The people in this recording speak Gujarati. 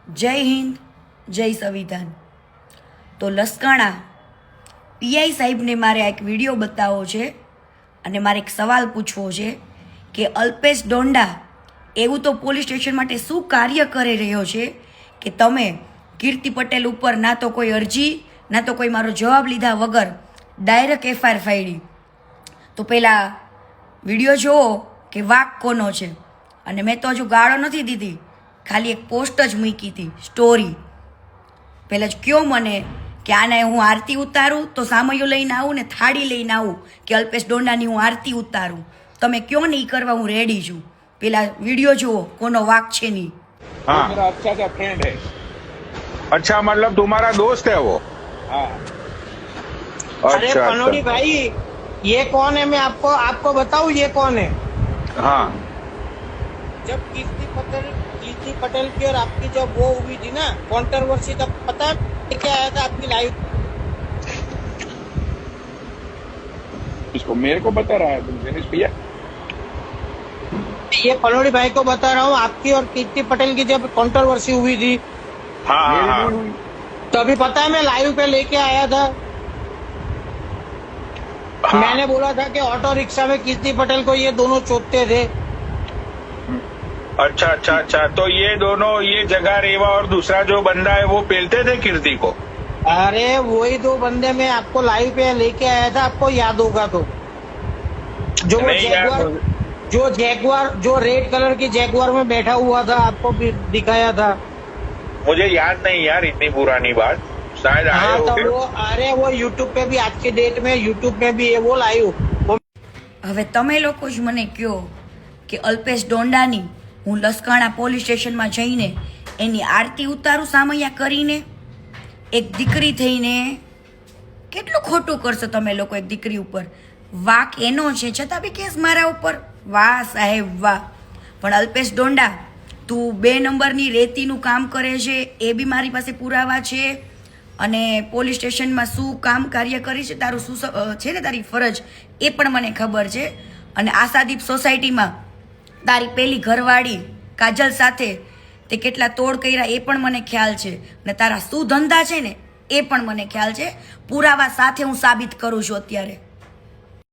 જય હિન્દ, જય સંવિધાન। તો લસકાણા પીઆઈ સાહેબને મારે એક વિડીયો બતાવવો છે અને મારે એક સવાલ પૂછવો છે કે અલ્પેશ ડોંડા એવું તો પોલીસ સ્ટેશન માટે શું કાર્ય કરી રહ્યો છે કે તમે કીર્તિ પટેલ ઉપર ના તો કોઈ અરજી ના તો કોઈ મારો જવાબ લીધા વગર ડાયરેક્ટ એફઆઈઆર ફાડી। તો પહેલાં વિડીયો જુઓ કે વાક કોનો છે। અને મેં તો હજુ ગાળો નથી દીધી, ખાલી એક પોસ્ટ જ મૂકી હતી, સ્ટોરી। પહેલાં જ કયો મને કે આને હું આરતી ઉતારું તો સામૈયું લઈને આવું ને થાળી લઈને આવું કે અલ્પેશ ડોંડાની હું આરતી ઉતારું। તમે કયો ને એ કરવા હું રેડી છું। પેલા વિડીયો જુઓ કોનો વાક છે નહીં। हाँ मेरा अच्छा सा फ्रेंड है। अच्छा, मतलब तुम्हारा दोस्त है वो? हाँ। अरे अच्छा पनोड़ी अच्छा भाई, ये कौन है? मैं आपको आपको बताऊं ये कौन है। हाँ जब कीर्ति पटेल की और आपकी जब वो हुई थी ना कंट्रोवर्सी, तब पता है क्या आया था आपकी लाइव? इसको मेरे को बता रहा है तुम दिनेश भैया? ये पनोड़ी भाई को बता रहा हूँ, आपकी और कीर्ति पटेल की जब कंट्रोवर्सी हुई थी हाँ हाँ मेरी हाँ नहीं हुई। तभी पता है मैं लाइव पे लेके आया था। हाँ। मैंने बोला था कि ऑटो रिक्शा में कीर्ति पटेल को ये दोनों चोटते थे। अच्छा अच्छा अच्छा, तो ये दोनों, ये जगह रेवा और दूसरा जो बंदा है वो पेलते थे कीर्ति को? अरे वही दो बंदे मैं आपको लाइव पे लेके आया था, आपको याद होगा तो। जो वो नहीं यार, जैगुआर जो रेड कलर की जैगुआर में बैठा हुआ था, आपको भी दिखाया था। मुझे याद नहीं यार इतनी पुरानी बात, शायद आए हाँ तो होंगे। वो, अरे वो यूट्यूब पे भी आज की डेट में यूट्यूब पे भी है वो लाइव। હવે તમે લોકો જ મને કહો કે અલ્પેશ ડોંડાની હું લસકાણા પોલીસ સ્ટેશનમાં જઈને એની આરતી ઉતારું સામૈયા કરીને? એક દીકરી થઈને કેટલું ખોટું કરશો તમે લોકો એક દીકરી ઉપર? વાક એનો છે છતાં બી કેસ મારા ઉપર? વાહ સાહેબ વાહ। પણ અલ્પેશ ડોંડા, તું 2 નંબરની રેતીનું કામ કરે છે એ બી મારી પાસે પુરાવા છે। અને પોલીસ સ્ટેશનમાં શું કામ કાર્ય કરી છે, તારું શું છે ને તારી ફરજ એ પણ મને ખબર છે। અને આશાદીપ સોસાયટીમાં તારી પેલી ઘરવાળી કાજલ સાથે તે કેટલા તોડ કર્યા એ પણ મને ખ્યાલ છે। અને તારા શું ધંધા છે ને એ પણ મને ખ્યાલ છે। પુરાવા સાથે હું સાબિત કરું છું અત્યારે।